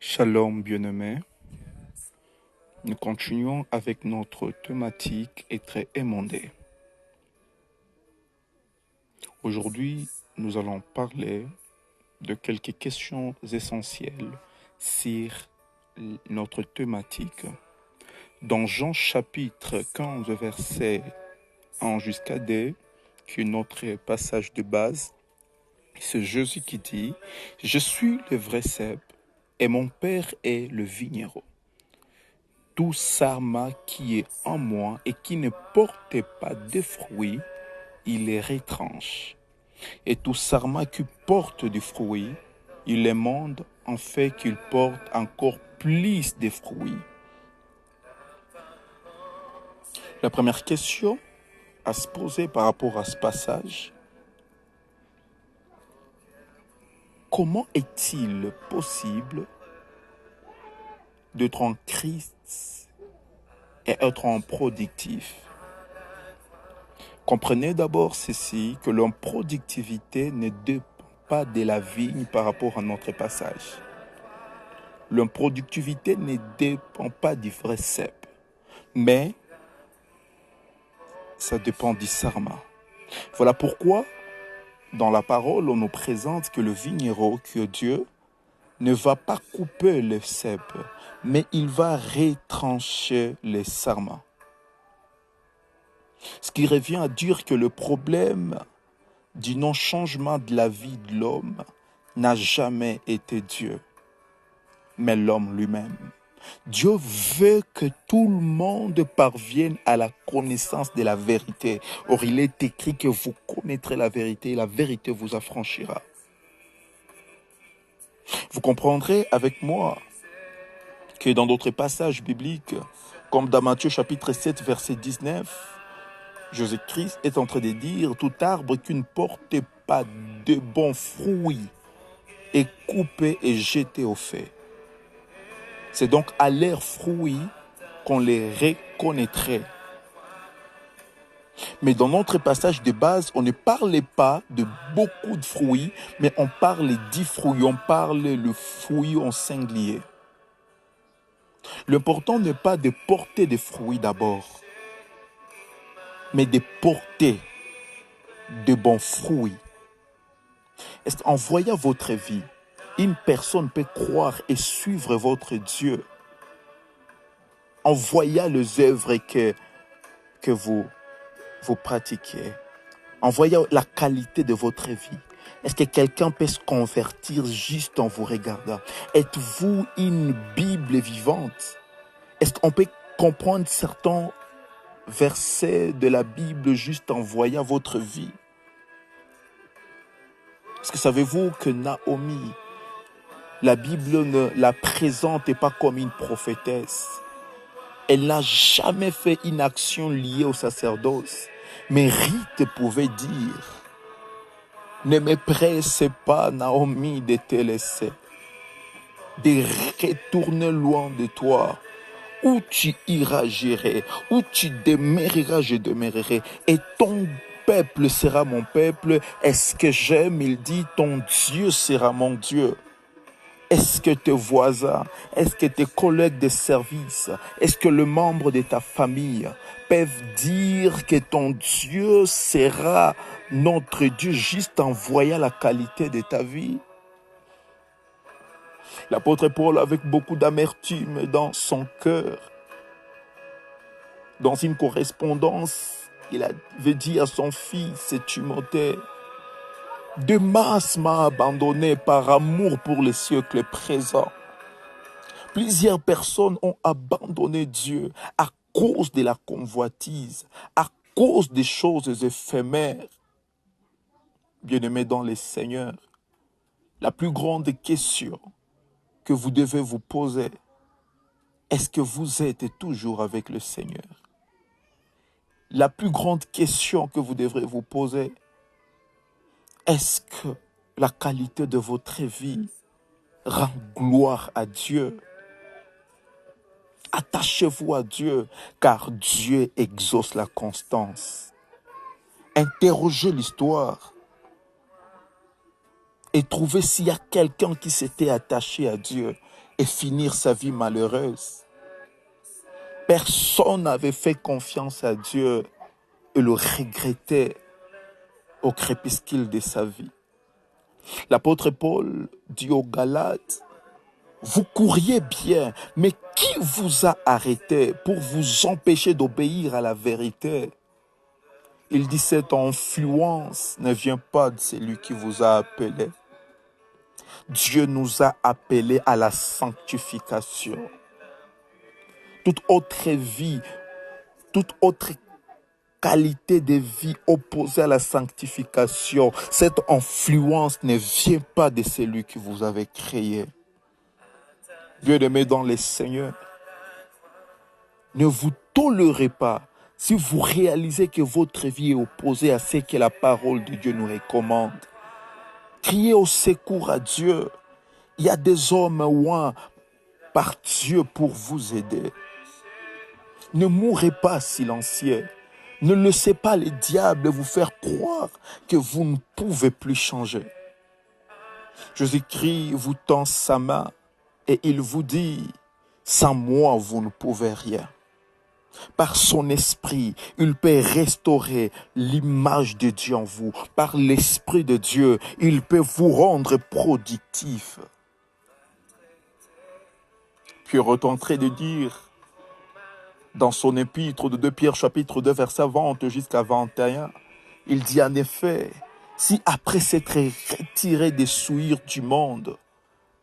Shalom bien-aimés, nous continuons avec notre thématique très émondée. Aujourd'hui, nous allons parler de quelques questions essentielles sur notre thématique. Dans Jean chapitre 15, verset 1 jusqu'à 2, qui est notre passage de base, c'est Jésus qui dit « Je suis le vrai cep et mon Père est le vigneron. Tout sarment qui est en moi et qui ne porte pas de fruits, il les retranche. Et tout sarment qui porte du fruit, il les monde en fait qu'il porte encore plus de fruits. » La première question à se poser par rapport à ce passage, comment est-il possible d'être en Christ et être en productif? Comprenez d'abord ceci, que l'improductivité ne dépend pas de la vigne par rapport à notre passage. L'improductivité ne dépend pas du vrai cep, mais ça dépend du sarment. Voilà pourquoi, dans la parole, on nous présente que le vigneron, que Dieu, ne va pas couper le cep, mais il va retrancher les sarments. Ce qui revient à dire que le problème du non-changement de la vie de l'homme n'a jamais été Dieu, mais l'homme lui-même. Dieu veut que tout le monde parvienne à la connaissance de la vérité. Or, il est écrit que vous connaîtrez la vérité et la vérité vous affranchira. Vous comprendrez avec moi que dans d'autres passages bibliques, comme dans Matthieu chapitre 7, verset 19, Jésus-Christ est en train de dire « Tout arbre qui ne porte pas de bons fruits est coupé et jeté au feu. » C'est donc à leurs fruits qu'on les reconnaîtrait. Mais dans notre passage de base, on ne parlait pas de beaucoup de fruits, mais on parle 10 fruits, on parle le fruit en singulier. L'important n'est pas de porter des fruits d'abord, mais de porter de bons fruits. En voyant votre vie, une personne peut croire et suivre votre Dieu en voyant les œuvres que vous pratiquez, en voyant la qualité de votre vie. Est-ce que quelqu'un peut se convertir juste en vous regardant? Êtes-vous une Bible vivante? Est-ce qu'on peut comprendre certains versets de la Bible juste en voyant votre vie? Est-ce que savez-vous que Naomi, la Bible ne la présente pas comme une prophétesse? Elle n'a jamais fait une action liée au sacerdoce. Mais Ruth pouvait dire, ne me presse pas, Naomi, de te laisser, de retourner loin de toi. Où tu iras, j'irai. Où tu demeureras, je demeurerai. Et ton peuple sera mon peuple. Est-ce que j'aime? Il dit, ton Dieu sera mon Dieu. Est-ce que tes voisins, est-ce que tes collègues de service, est-ce que les membres de ta famille peuvent dire que ton Dieu sera notre Dieu juste en voyant la qualité de ta vie? L'apôtre Paul, avec beaucoup d'amertume dans son cœur, dans une correspondance, il avait dit à son fils Timothée, « Demas m'a abandonné par amour pour les siècles présents. » Plusieurs personnes ont abandonné Dieu à cause de la convoitise, à cause des choses éphémères. Bien-aimés dans le Seigneur, la plus grande question que vous devez vous poser, est-ce que vous êtes toujours avec le Seigneur? La plus grande question que vous devrez vous poser, est-ce que la qualité de votre vie rend gloire à Dieu? Attachez-vous à Dieu, car Dieu exauce la constance. Interrogez l'histoire et trouvez s'il y a quelqu'un qui s'était attaché à Dieu et finir sa vie malheureuse. Personne n'avait fait confiance à Dieu et le regrettait au crépuscule de sa vie. L'apôtre Paul dit aux Galates, vous couriez bien, mais qui vous a arrêté pour vous empêcher d'obéir à la vérité? Il dit, cette influence ne vient pas de celui qui vous a appelé. Dieu nous a appelés à la sanctification. Toute autre vie, toute autre qualité de vie opposée à la sanctification, cette influence ne vient pas de celui qui vous avait créé. Bien-aimés dans le Seigneur, ne vous tolérez pas si vous réalisez que votre vie est opposée à ce que la parole de Dieu nous recommande. Criez au secours à Dieu. Il y a des hommes oints par Dieu pour vous aider. Ne mourrez pas silencieux. Ne laissez pas le diable vous faire croire que vous ne pouvez plus changer. Jésus-Christ vous tend sa main et il vous dit, sans moi vous ne pouvez rien. Par son esprit, il peut restaurer l'image de Dieu en vous. Par l'esprit de Dieu, il peut vous rendre productif. Puis retenterait de dire, dans son épître de 2 Pierre chapitre 2 verset 20 jusqu'à 21, il dit en effet, si après s'être retiré des souillures du monde,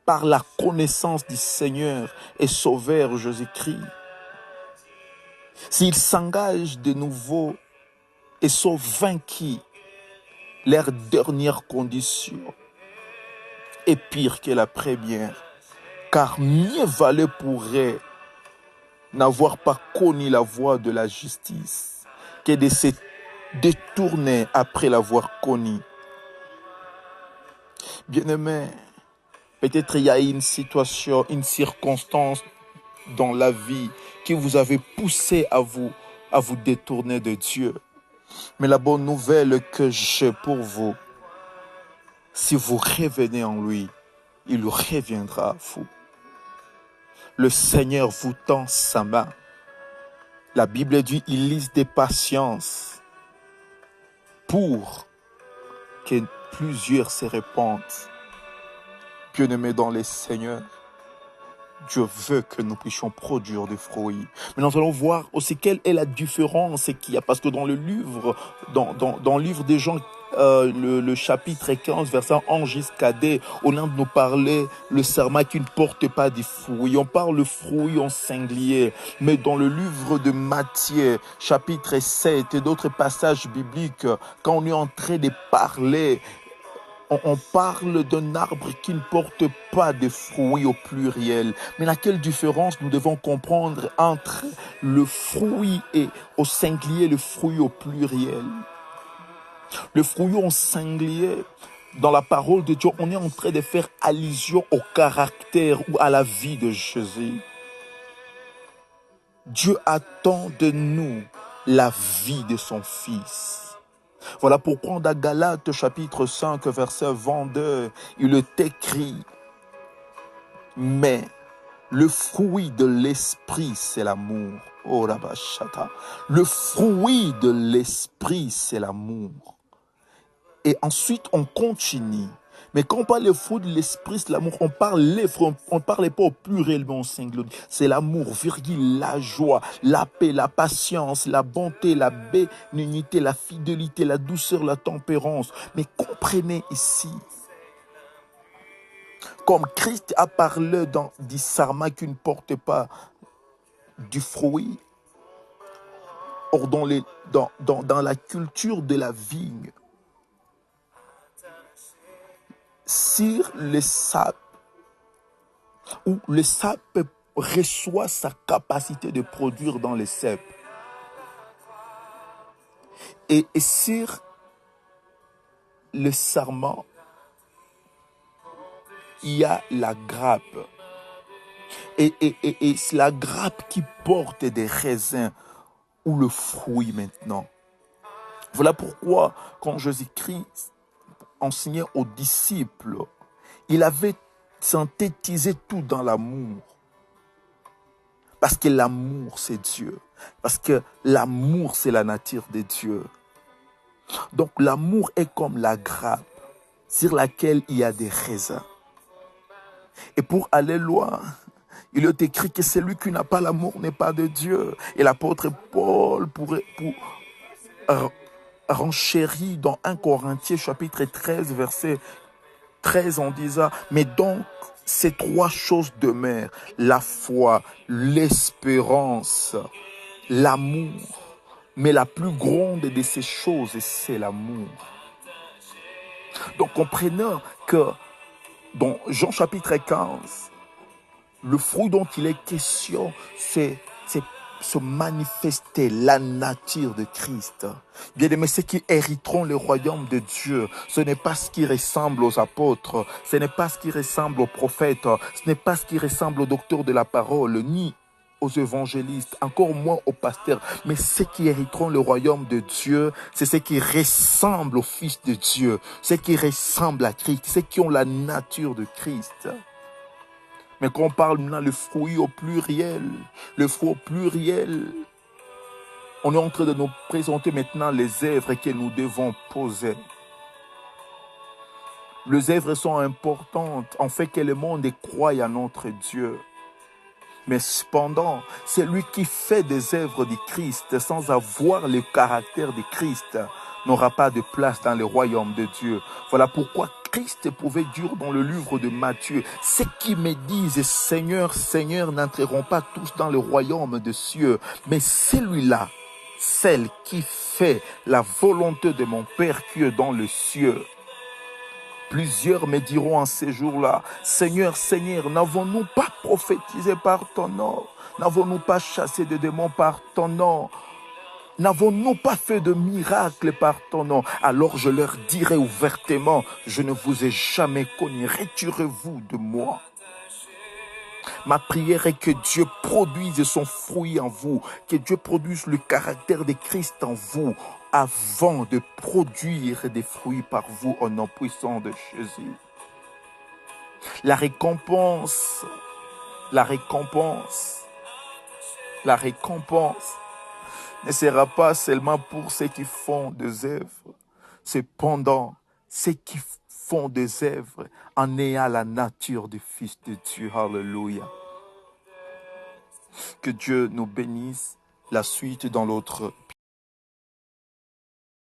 par la connaissance du Seigneur et Sauveur Jésus-Christ, s'ils s'engagent de nouveau et sont vaincus, leur dernière condition est pire que la première, car mieux valait pour eux n'avoir pas connu la voie de la justice que de se détourner après l'avoir connue. Bien-aimés, peut-être il y a une situation, une circonstance dans la vie qui vous avait poussé à vous détourner de Dieu. Mais la bonne nouvelle que j'ai pour vous, si vous revenez en lui, il reviendra à vous. Le Seigneur vous tend sa main. La Bible dit, il lise des patiences pour que plusieurs se répandent. Bien-aimés dans les Seigneurs, Dieu veut que nous puissions produire des fruits. Mais nous allons voir aussi quelle est la différence qu'il y a. Parce que dans le livre, dans le livre des Jean, le chapitre 15, verset 1 jusqu'à 2, on a de nous parler le serment qui ne porte pas des fruits. On parle de fruits en singulier. Mais dans le livre de Matthieu, chapitre 7 et d'autres passages bibliques, quand on est en train de parler, on parle d'un arbre qui ne porte pas de fruits au pluriel. Mais laquelle différence nous devons comprendre entre le fruit et au singulier, le fruit au pluriel? Le fruit au singulier, dans la parole de Dieu, on est en train de faire allusion au caractère ou à la vie de Jésus. Dieu attend de nous la vie de son Fils. Voilà pourquoi dans Galates chapitre 5 verset 22, il est écrit, mais le fruit de l'esprit c'est l'amour. Oh là-bas, chata. Le fruit de l'esprit c'est l'amour. Et ensuite on continue. Mais quand on parle des fruits de l'esprit, c'est l'amour. On ne parle pas au pluriel, mais au singulier. C'est l'amour, virgule, la joie, la paix, la patience, la bonté, la bénignité, la fidélité, la douceur, la tempérance. Mais comprenez ici, comme Christ a parlé dans du serment qui ne porte pas du fruit, or dans la culture de la vigne, sur le sap, où le sap reçoit sa capacité de produire dans les cèpes. Et sur le sarment, il y a la grappe. Et c'est la grappe qui porte des raisins ou le fruit maintenant. Voilà pourquoi, quand Jésus-Christ enseignait aux disciples, il avait synthétiser tout dans l'amour. Parce que l'amour, c'est Dieu. Parce que l'amour, c'est la nature de Dieu. Donc l'amour est comme la grappe sur laquelle il y a des raisins. Et pour aller loin, il est écrit que celui qui n'a pas l'amour n'est pas de Dieu. Et l'apôtre Paul renchérit dans 1 Corinthiens chapitre 13, verset 13 en disant, mais donc ces trois choses demeurent, la foi, l'espérance, l'amour. Mais la plus grande de ces choses, c'est l'amour. Donc comprenons que dans Jean chapitre 15, le fruit dont il est question, c'est se manifester la nature de Christ. Bien-aimés, ceux qui hériteront le royaume de Dieu, ce n'est pas ce qui ressemble aux apôtres, ce n'est pas ce qui ressemble aux prophètes, ce n'est pas ce qui ressemble aux docteurs de la parole, ni aux évangélistes, encore moins aux pasteurs, mais ceux qui hériteront le royaume de Dieu, c'est ceux qui ressemblent au Fils de Dieu, ceux qui ressemblent à Christ, ceux qui ont la nature de Christ. Mais quand on parle maintenant le fruit au pluriel, le fruit au pluriel, on est en train de nous présenter maintenant les œuvres que nous devons poser. Les œuvres sont importantes, en fait que le monde croie à notre Dieu. Mais cependant, celui qui fait des œuvres du Christ sans avoir le caractère de Christ n'aura pas de place dans le royaume de Dieu. Voilà pourquoi Christ pouvait dire dans le livre de Matthieu, ceux qui me disent Seigneur, Seigneur n'entreront pas tous dans le royaume des cieux, mais celui-là, celle qui fait la volonté de mon Père qui est dans le cieux. Plusieurs me diront en ces jours-là, Seigneur, Seigneur, n'avons-nous pas prophétisé par ton nom? N'avons-nous pas chassé des démons par ton nom? N'avons-nous pas fait de miracles par ton nom? Alors je leur dirai ouvertement, je ne vous ai jamais connu, retirez-vous de moi. Ma prière est que Dieu produise son fruit en vous, que Dieu produise le caractère de Christ en vous, avant de produire des fruits par vous au nom puissant de Jésus. La récompense ne sera pas seulement pour ceux qui font des œuvres. Cependant, ceux qui font des œuvres en ayant la nature du Fils de Dieu. Alléluia. Que Dieu nous bénisse. La suite dans l'autre